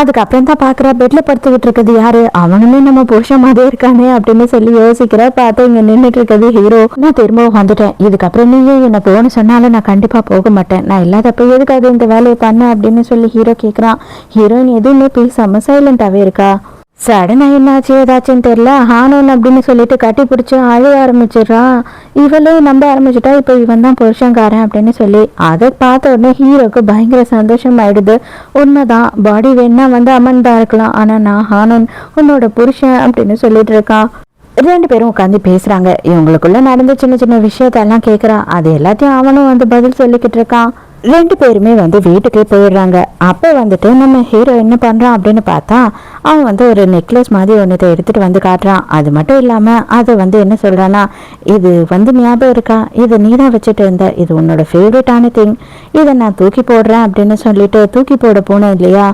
அதுக்கப்புறம் தான் பார்க்குறா, பெட்ல படுத்துக்கிட்டு இருக்கிறது யாரு, அவனுமே நம்ம புருஷன் மாதிரி இருக்கானே அப்படின்னு சொல்லி யோசிக்கிறா. பார்த்து இங்கே நின்றுட்டு இருக்கிறது ஹீரோ. நான் திரும்பவும் வந்துட்டேன், இதுக்கப்புறம் நீயும் என்ன போன்னு சொன்னாலும் நான் கண்டிப்பாக போக மாட்டேன், நான் இல்லாதப்ப எதுக்காக இந்த வேலையை பண்ண அப்படின்னு சொல்லி ஹீரோ கேட்குறான். ஹீரோயின் எதுவுமே பேசாம சைலண்டாகவே இருக்கா. சடனா என்னாச்சு ஏதாச்சுன்னு தெரியல, ஹானோன் அப்படின்னு சொல்லிட்டு கட்டி பிடிச்சி அழுக ஆரம்பிச்சிடுறா. இவளும் நம்ப ஆரம்பிச்சுட்டா இப்போ இவன் தான் புருஷங்காரன் அப்படின்னு சொல்லி. அதை பார்த்த உடனே ஹீரோக்கு பயங்கர சந்தோஷம் ஆயிடுது. உண்மைதான், பாடி வேணா வந்து அம்மன் தான் இருக்கலாம், ஆனால் நான் ஹானோன் உன்னோட புருஷன் அப்படின்னு சொல்லிட்டு இருக்கான். ரெண்டு பேரும் உட்காந்து பேசுறாங்க. இவங்களுக்குள்ள நடந்த சின்ன சின்ன விஷயத்தெல்லாம் கேட்குறா. அது எல்லாத்தையும் அவனும் வந்து பதில் சொல்லிக்கிட்டு இருக்கான். ரெண்டு பேருமே வந்து வீட்டுக்கே போயிடுறாங்க. அப்போ வந்துட்டு நம்ம ஹீரோ என்ன பண்ணுறான் அப்படின்னு பார்த்தா அவன் வந்து ஒரு நெக்லஸ் மாதிரி ஒன்றத்தை எடுத்துகிட்டு வந்து காட்டுறான். அது மட்டும் இல்லாமல் அதை வந்து என்ன சொல்கிறான்னா, இது வந்து ஞாபகம் இருக்கா, இதை நீ தான் வச்சுட்டு இருந்த, இது உன்னோட ஃபேவரட்டான திங், இதை நான் தூக்கி போடுறேன் அப்படின்னு சொல்லிட்டு தூக்கி போட போனேன் இல்லையா,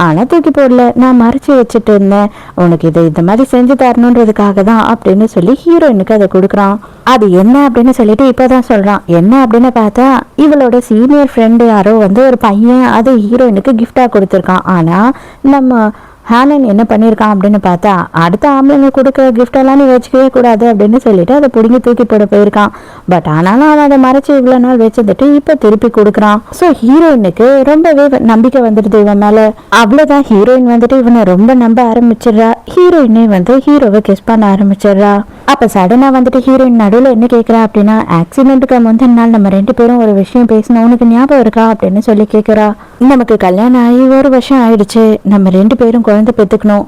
ஆனால் தூக்கி போடல, நான் மறைச்சி வச்சுட்டு இருந்தேன், உனக்கு இதை இந்த மாதிரி செஞ்சு தரணுன்றதுக்காக தான் அப்படின்னு சொல்லி ஹீரோயினுக்கு அதை கொடுக்குறான். அது என்ன அப்படின்னு சொல்லிட்டு இப்போதான் சொல்கிறான். என்ன அப்படின்னு பார்த்தா இவளோட சீனியர் ஃப்ரெண்டு யாரோ வந்து ஒரு பையன் அது ஹீரோயினுக்கு கிஃப்டாக கொடுத்துருக்கான். ஆனால் நம்ம ஹானன் என்ன பண்ணியிருக்கான் அப்படின்னு பார்த்தா, அடுத்த ஆம்பளைங்க கொடுக்குற கிஃப்டெல்லாம் நீ வச்சுக்கவே கூடாது அப்படின்னு சொல்லிட்டு அதை பிடிங்கி தூக்கி போட போயிருக்கான். பட் ஆனாலும் அவன் அதை மறைச்சி இவ்வளோ நாள் வச்சுட்டு இப்போ திருப்பி கொடுக்குறான். ஸோ ஹீரோயினுக்கு ரொம்பவே நம்பிக்கை வந்துடுது இவன் மேலே. அவ்வளோதான், ஹீரோயின் வந்துட்டு இவனை ரொம்ப நம்ப ஆரம்பிச்சிடுறா. ஹீரோயினே வந்து ஹீரோவை கிஸ் பண்ண ஆரம்பிச்சிடுறா. அப்போ சடனாக வந்துட்டு ஹீரோயின் நடுவில் என்ன கேட்குறா அப்படின்னா, ஆக்சிடென்ட்டுக்கு முந்தின நாள் நம்ம ரெண்டு பேரும் ஒரு விஷயம் பேசணும், உனக்கு ஞாபகம் இருக்கா அப்படின்னு சொல்லி கேட்குறா. நமக்கு கல்யாணம் ஆகி ஒரு வருஷம் ஆயிடுச்சு, நம்ம ரெண்டு பேரும் குழந்தை பெற்றுக்கணும்,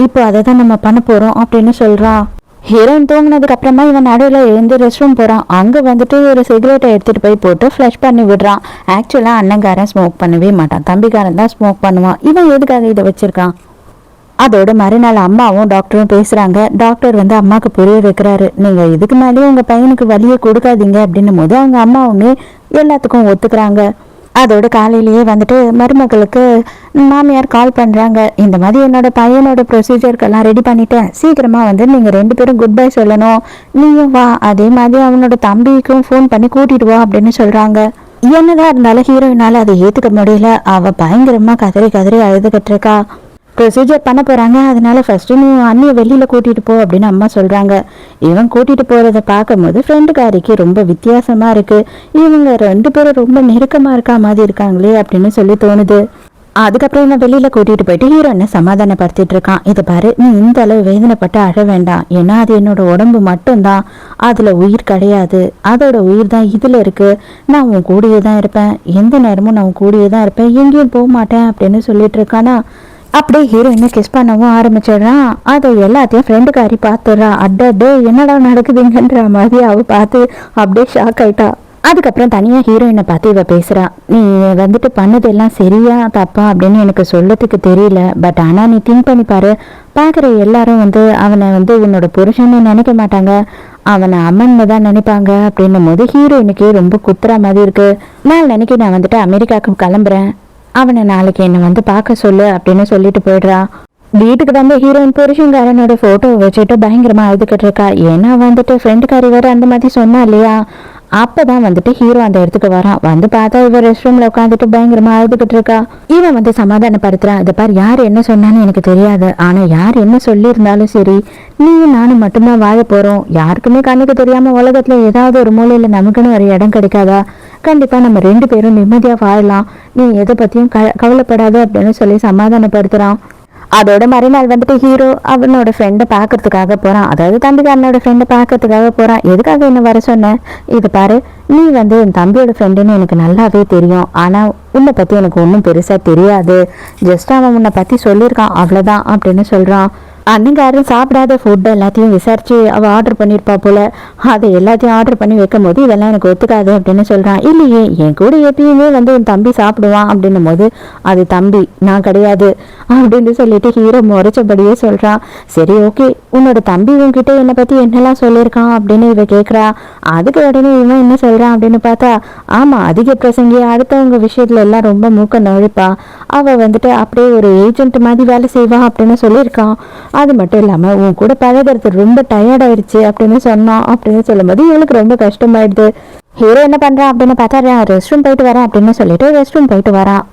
இப்போ அதை தான் நம்ம பண்ண போகிறோம் அப்படின்னு சொல்கிறான். ஹீரோயின் தூங்கினதுக்கு அப்புறமா இவன் நடுவில் எழுந்து ரெஸ்ட் ரூம் போகிறான். அங்கே வந்துட்டு ஒரு சிகரெட்டை எடுத்துகிட்டு போய் போட்டு ஃப்ளஷ் பண்ணி விடுறான். ஆக்சுவலாக அண்ணங்காரன் ஸ்மோக் பண்ணவே மாட்டான், தம்பிக்காரன் தான் ஸ்மோக் பண்ணுவான். இவன் எதுக்காக இதை வச்சிருக்கான்? அதோட மறுநாள் அம்மாவும் டாக்டரும் பேசுகிறாங்க. டாக்டர் வந்து அம்மாவுக்கு புரிய வைக்கிறாரு, நீங்கள் இதுக்கு மேலேயே உங்கள் பையனுக்கு வலியை கொடுக்காதீங்க அப்படின்னும் போது அவங்க அம்மாவுமே எல்லாத்துக்கும் ஒத்துக்கிறாங்க. அதோட காலையிலேயே வந்துட்டு மருமகளுக்கு மாமியார் கால் பண்ணுறாங்க, இந்த மாதிரி என்னோட பையனோட ப்ரொசீஜருக்கெல்லாம் ரெடி பண்ணிட்டேன், சீக்கிரமாக வந்து நீங்கள் ரெண்டு பேரும் குட் பை சொல்லணும், நீயும் வா, அதே மாதிரி அவனோட தம்பிக்கும் ஃபோன் பண்ணி கூட்டிட்டு வா அப்படின்னு சொல்கிறாங்க. என்னதான் இருந்தாலும் ஹீரோயினால் அதை ஏற்றுக்க முடியல. அவள் பயங்கரமாக கதறி கதறி அழுதுகிட்டு இருக்கா. ப்ரொசீஜர் பண்ண போகிறாங்க, அதனால ஃபஸ்ட்டு நீ அண்ணியை வெளியில் கூட்டிகிட்டு போ அப்படின்னு அம்மா சொல்கிறாங்க. இவன் கூட்டிகிட்டு போகிறத பார்க்கும்போது ஃப்ரெண்டுக்காரிக்கு ரொம்ப வித்தியாசமாக இருக்குது, இவங்க ரெண்டு பேரும் ரொம்ப நெருக்கமாக இருக்கா மாதிரி இருக்காங்களே அப்படின்னு சொல்லி தோணுது. அதுக்கப்புறம் இவன் வெளியில் கூட்டிகிட்டு போயிட்டு ஹீரோயினை சமாதானப்படுத்திட்டு இருக்கான். இதை பாரு, நீ இந்த அளவு வேதனைப்பட்டு அழ வேண்டாம், ஏன்னா அது என்னோட உடம்பு மட்டும்தான், அதில் உயிர் கிடையாது, அதோட உயிர் தான் இதில் இருக்குது, நான் உன் கூடியே தான் இருப்பேன், எந்த நேரமும் நான் உன் கூடியே தான் இருப்பேன், எங்கேயும் போக மாட்டேன் அப்படின்னு சொல்லிட்டு இருக்கானா. அப்படியே ஹீரோயினை கிஸ் பண்ணவும் ஆரம்பிச்சிடுறான். அதை எல்லாத்தையும் ஃப்ரெண்டுக்காரி பார்த்துடுறா. அட்டே என்னடா நடக்குதுங்கன்ற மாதிரி அவள் பார்த்து அப்படியே ஷாக் ஆயிட்டா. அதுக்கப்புறம் தனியாக ஹீரோயினை பார்த்து இவ பேசுகிறா, நீ வந்துட்டு பண்ணதெல்லாம் சரியா தப்பா அப்படின்னு எனக்கு சொல்லத்துக்கு தெரியல, பட் ஆனால் நீ திங்க் பண்ணி பாரு, பார்க்குற எல்லாரும் வந்து அவனை வந்து உன்னோட புருஷன்னு நினைக்க மாட்டாங்க, அவனை அம்மன்னு தான் நினைப்பாங்க அப்படின்னும் போது ஹீரோயினுக்கு ரொம்ப குத்துற மாதிரி இருக்கு. நான் நினைக்க நான் வந்துட்டு அமெரிக்காவுக்கு கிளம்புறேன், அவனை நாளைக்கு என்னை வந்து பார்க்க சொல்லு அப்படின்னு சொல்லிட்டு போயிடுறா. வீட்டுக்கு வந்து ஹீரோயின் புருஷன்காரனோட ஃபோட்டோவை வச்சுட்டு பயங்கரமாக அழுதுகிட்டு இருக்கா. ஏன்னா வந்துட்டு ஃப்ரெண்டுக்காரி வேறு அந்த மாதிரி சொன்னா இல்லையா. அப்பதான் வந்துட்டு ஹீரோ அந்த இடத்துக்கு வரான். வந்து பார்த்தா இவன் ரெஸ்ட் ரூம்ல உட்காந்துட்டு பயங்கரமா அழுதுகிட்டு இருக்கா. இவன் வந்து சமாதானப்படுத்துறான், இதை பாரு, யார் என்ன சொன்னான்னு எனக்கு தெரியாது, ஆனா யார் என்ன சொல்லியிருந்தாலும் சரி, நீயும் நானும் மட்டும்தான் வாழ போறோம், யாருக்குமே கண்ணுக்கு தெரியாம உலகத்துல ஏதாவது ஒரு மூலையில நமக்குன்னு ஒரு இடம் கிடைக்காதா, கண்டிப்பா நம்ம ரெண்டு பேரும் நிம்மதியா வாழலாம், நீ எதை பத்தியும் கவலைப்படாத அப்படின்னு சொல்லி சமாதானப்படுத்துறான். அதோட மறுநாள் வந்துட்டு ஹீரோ அவனோட ஃப்ரெண்டை பார்க்கறதுக்காக போகிறான். அதாவது தம்பிக்காரனோட ஃப்ரெண்டை பார்க்கறதுக்காக போகிறான். எதுக்காக என்ன வர சொன்னேன், இது பாரு, நீ வந்து என் தம்பியோட ஃப்ரெண்டுன்னு எனக்கு நல்லாவே தெரியும், ஆனால் உன்னை பற்றி எனக்கு ஒன்றும் பெருசாக தெரியாது, ஜஸ்ட் அவன் உன்னை பற்றி சொல்லியிருக்கான் அவ்வளோதான் அப்படின்னு சொல்கிறான். அண்ணங்காரும் சாப்பிடாத ஃபுட் எல்லாத்தையும் விசாரிச்சு அவள் ஆர்டர் பண்ணியிருப்பா போல, அதை எல்லாத்தையும் ஆர்டர் பண்ணி வைக்கும் போது இதெல்லாம் எனக்கு ஒத்துக்காது அப்படின்னு சொல்கிறான். இல்லையே, என் கூட எப்பயுமே வந்து என் தம்பி சாப்பிடுவான் அப்படின்னும் போது அது தம்பி, நான் கிடையாது அப்படின்னு சொல்லிட்டு ஹீரோ முறைச்சபடியே சொல்கிறான். சரி ஓகே, உன்னோட தம்பி உன்கிட்ட என்னை பற்றி என்னெல்லாம் சொல்லியிருக்கான் அப்படின்னு இவ கேட்குறா. அதுக்கு உடனே இவன் என்ன சொல்கிறான் அப்படின்னு பார்த்தா, ஆமாம், அதிக பிரசங்கி, அடுத்தவங்க விஷயத்துல எல்லாம் ரொம்ப மூக்க நுழைப்பா, அவள் வந்துட்டு அப்படியே ஒரு ஏஜென்ட் மாதிரி வேலை செய்வா அப்படின்னு சொல்லியிருக்கான். அது மட்டும் இல்லாமல் உன் கூட பழகிறது ரொம்ப டயர்டாயிருச்சு அப்படின்னு சொன்னான் அப்படின்னு சொல்லும்போது இவளுக்கு ரொம்ப கஷ்டமாயிடுது. ஹீரோ என்ன பண்ணுறான் அப்படின்னு பார்த்தா, ரெஸ்ட் ரூம் போயிட்டு வரேன் அப்படின்னு சொல்லிட்டு ரெஸ்ட் ரூம் போயிட்டு வரான்.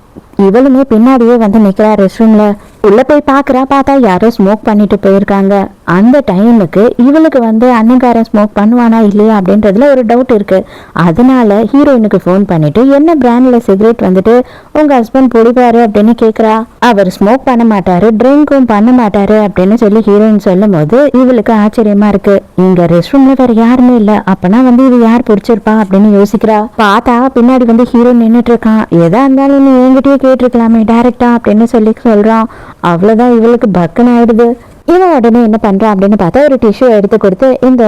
இவளுமே பின்னாடியே வந்து நிற்கிறா ரெஸ்ட் ரூம்ல. உள்ள போய் பார்க்குறா, பார்த்தா யாரோ ஸ்மோக் பண்ணிட்டு போயிருக்காங்க. அந்த டைமுக்கு இவளுக்கு வந்து அண்ணங்காரன் ஸ்மோக் பண்ணுவானா இல்லையா அப்படின்றதுல ஒரு டவுட் இருக்கு. அதனால ஹீரோயினுக்கு ஃபோன் பண்ணிட்டு என்ன பிராண்ட்ல சிகரெட் வந்துட்டு உங்க ஹஸ்பண்ட் பிடிப்பாரு அப்படின்னு கேட்குறா. அவர் ஸ்மோக் பண்ண மாட்டாரு, ட்ரிங்க்கும் பண்ண மாட்டாரு அப்படின்னு சொல்லி ஹீரோயின் சொல்லும் போது இவளுக்கு ஆச்சரியமா இருக்கு. இங்க ரெஸ்ட் ரூம்ல வேற யாருமே இல்லை, அப்பனா வந்து இது யார் பிடிச்சிருப்பா அப்படின்னு யோசிக்கிறா. பார்த்தா பின்னாடி வந்து ஹீரோ நின்றுட்டு இருக்கான். எதா இருந்தாலும் நீ என்கிட்டயே கேட்டிருக்கலாமே டைரக்டா அப்படின்னு சொல்லி சொல்றான். அவ்வளவுதான் இவளுக்கு பக்குன்னு ஆயிடுது. இவன் உடனே என்ன பண்றான் அப்படின்னு பார்த்தா ஒரு டிஷ்யூ எடுத்து கொடுத்து இந்த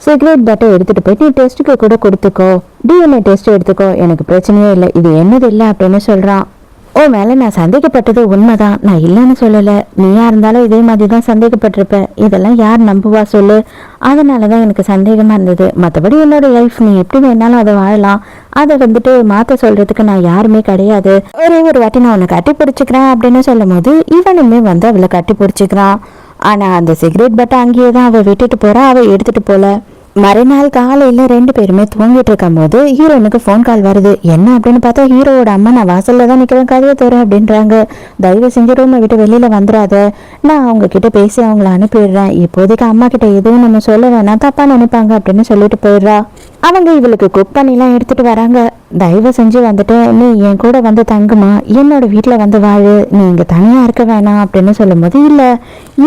சிகரெட் பட்டை எடுத்துட்டு போயிட்டு நீ டெஸ்ட்டுக்கு கூட கொடுத்துக்கோ, டிஎன்ஏ டெஸ்ட் எடுத்துக்கோ, எனக்கு பிரச்சனையே இல்லை, இது என்னது இல்லை அப்படின்னு சொல்றான். ஓ மேல நான் சந்தேகப்பட்டது உண்மைதான், நான் இல்லைன்னு சொல்லல, நீயா இருந்தாலும் இதே மாதிரி தான் சந்தேகப்பட்டிருப்ப, இதெல்லாம் யார் நம்புவா சொல்லு, அதனாலதான் எனக்கு சந்தேகமா இருந்தது, மற்றபடி என்னோட லைஃப் நீ எப்படி வேணாலும் அதை வாழலாம், அதை மாத்த சொல்றதுக்கு நான் யாருமே கிடையாது, ஒரே ஒரு வாட்டி நான் உன்னை கட்டி பிடிச்சிக்கிறேன் அப்படின்னு சொல்லும் போது இவனுமே அவளை கட்டி பிடிச்சிக்கிறான். ஆனா அந்த சிகரெட் பட்டை அங்கேயே தான் அவ விட்டுட்டு போறா, அவ எடுத்துட்டு போல. மறுநாள் காலையில 2 பேருமே தூங்கிட்டு இருக்கும் போது ஹீரோனுக்கு போன் கால் வருது. என்ன அப்படின்னு பார்த்தா ஹீரோவோட அம்மா நான் வாசல்ல தான் நிக்கிறேன், கதவை தோற அப்படின்றாங்க. தயவு செஞ்சு ரூமை விட்டு வெளியில வந்துடாத, நான் அவங்க கிட்ட பேசி அவங்கள அனுப்பிடுறேன், இப்போதைக்கு அம்மா கிட்ட எதுவும் நம்ம சொல்ல வேணாம், தப்பா நினைப்பாங்க அப்படின்னு சொல்லிட்டு போயிடுறா. அவங்க இவளுக்கு குக் பண்ணிலாம் எடுத்துட்டு வராங்க. தயவு செஞ்சு நீ என் கூட தங்குமா, என்னோட வீட்டுல வாழு, நீ இங்க தனியா இருக்க வேணாம் அப்படின்னு சொல்லும் போது இல்ல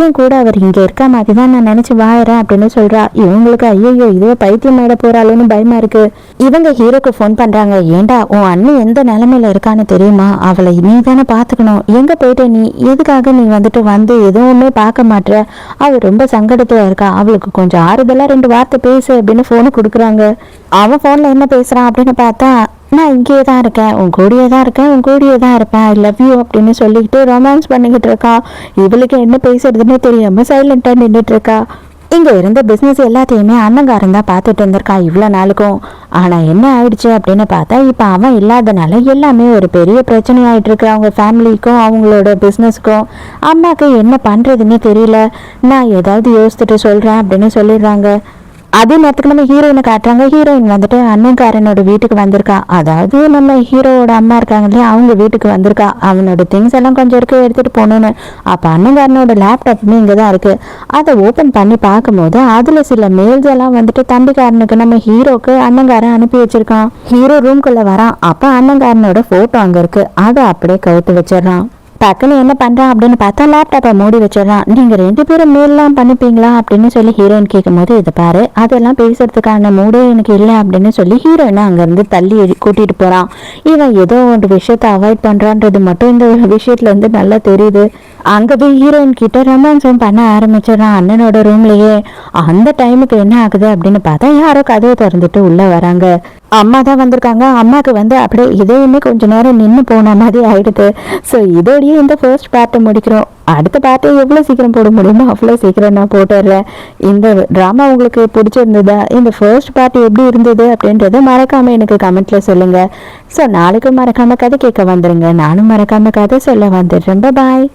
என் கூட அவர் இங்க இருக்க மாதிரி தான் நான் நினைச்சு வாழறேன் அப்படின்னு சொல்றா. இவங்களுக்கு ஐயோ இதுவே பைத்தியம் ஆயிட போறாளுன்னு பயமா இருக்கு. இவங்க ஹீரோக்கு போன் பண்றாங்க. ஏண்டா உன் அண்ணன் எந்த நிலைமையில இருக்கான்னு தெரியுமா, அவளை நீ தானே பாத்துக்கணும், எங்க போயிட்டு நீ எதுக்காக நீ எதுவுமே பார்க்க மாட்ற, அவள் ரொம்ப சங்கடத்துல இருக்கா, அவளுக்கு கொஞ்சம் ஆறுதலா 2 வார்த்தை பேசு அப்படின்னு போனு கொடுக்குறாங்க. அவன் போன்ல என்ன பேசுறான் அப்படின்னு பார்த்தா நான் இங்கேயே தான் இருக்கேன், உன் கூடியே தான் இருக்கேன், உன் கூடியே தான் இருப்பேன், ஐ லவ் யூ அப்படின்னு சொல்லிக்கிட்டு ரொமான்ஸ் பண்ணிக்கிட்டு இருக்கா. இவளுக்கு என்ன பேசுறதுன்னு தெரியாம சைலண்டா நின்றுட்டு இருக்கா. இங்க இருந்த பிசினஸ் எல்லாத்தையுமே அண்ணங்காரன் தான் பார்த்துட்டு இருந்திருக்கா இவ்வளவு நாளுக்கும். ஆனா என்ன ஆயிடுச்சு அப்படின்னு பார்த்தா இப்ப அவன் இல்லாதனால எல்லாமே ஒரு பெரிய பிரச்சனை ஆயிட்டு இருக்கு அவங்க ஃபேமிலிக்கும் அவங்களோட பிசினஸ்க்கும். அம்மாக்கு என்ன பண்றதுன்னு தெரியல, நான் ஏதாவது யோசிச்சுட்டு சொல்றேன் அப்படின்னு சொல்லிடுறாங்க. அதே நேரத்துக்கு நம்ம ஹீரோயினை காட்டுறாங்க. ஹீரோயின் அண்ணன்காரனோட வீட்டுக்கு வந்திருக்கா, அதாவது நம்ம ஹீரோவோட அம்மா இருக்காங்க இல்லையா அவங்க வீட்டுக்கு வந்திருக்கா. அவனோட திங்ஸ் எல்லாம் கொஞ்சம் இருக்கு எடுத்துட்டு போகணும்னு. அப்ப அண்ணன்காரனோட லேப்டாப்புமே இங்கதான் இருக்கு. அதை ஓபன் பண்ணி பார்க்கும்போது அதுல சில மெயில்ஸ் எல்லாம் தம்பிக்காரனுக்கு நம்ம ஹீரோக்கு அண்ணன்காரன் அனுப்பி வச்சிருக்கான். ஹீரோ ரூம்குள்ள வரான். அப்ப அண்ணன்காரனோட போட்டோ அங்க இருக்கு, அதை அப்படியே கவுத்து வச்சிடறான். டக்குன்னு என்ன பண்றான் அப்படின்னு பார்த்தா லேப்டாப்பை மூடி வச்சிடறான். நீங்க 2 பேரும் மெயில்லாம் பண்ணிப்பீங்களா அப்படின்னு சொல்லி ஹீரோயின் கேட்கும் போது இதை பாரு அதெல்லாம் பேசுறதுக்கான மூடே எனக்கு இல்லை அப்படின்னு சொல்லி ஹீரோயினை அங்கிருந்து தள்ளி கூட்டிட்டு போறான். இவன் ஏதோ ஒரு விஷயத்த அவாய்ட் பண்றான்றது மட்டும் இந்த விஷயத்துல நல்லா தெரியுது. அங்க போய் ஹீரோயின் கிட்ட ரொமான்ஸும் பண்ண ஆரம்பிச்சிடறான் அண்ணனோட ரூம்லயே. அந்த டைமுக்கு என்ன ஆகுது அப்படின்னு பார்த்தா யாரோ கதவை திறந்துட்டு உள்ள வராங்க. அம்மா தான் வந்திருக்காங்க. அம்மாவுக்கு அப்படியே இதையுமே கொஞ்ச நேரம் நின்று போன மாதிரி ஆயிடுது. ஸோ இதோடய இந்த ஃபர்ஸ்ட் பார்ட்டை முடிக்கிறோம். அடுத்த பார்ட்டை எவ்வளோ சீக்கிரம் போட முடியுமோ அவ்வளோ சீக்கிரம் நான் போட்டுடுறேன். இந்த ட்ராமா உங்களுக்கு பிடிச்சிருந்ததா, இந்த ஃபர்ஸ்ட் பார்ட் எப்படி இருந்தது அப்படின்றத மறக்காம எனக்கு கமெண்ட்ல சொல்லுங்க. ஸோ நாளைக்கும் மறக்காம கதை கேட்க வந்துருங்க, நானும் மறக்காம கதை சொல்ல வந்துடுறேன். பாய்.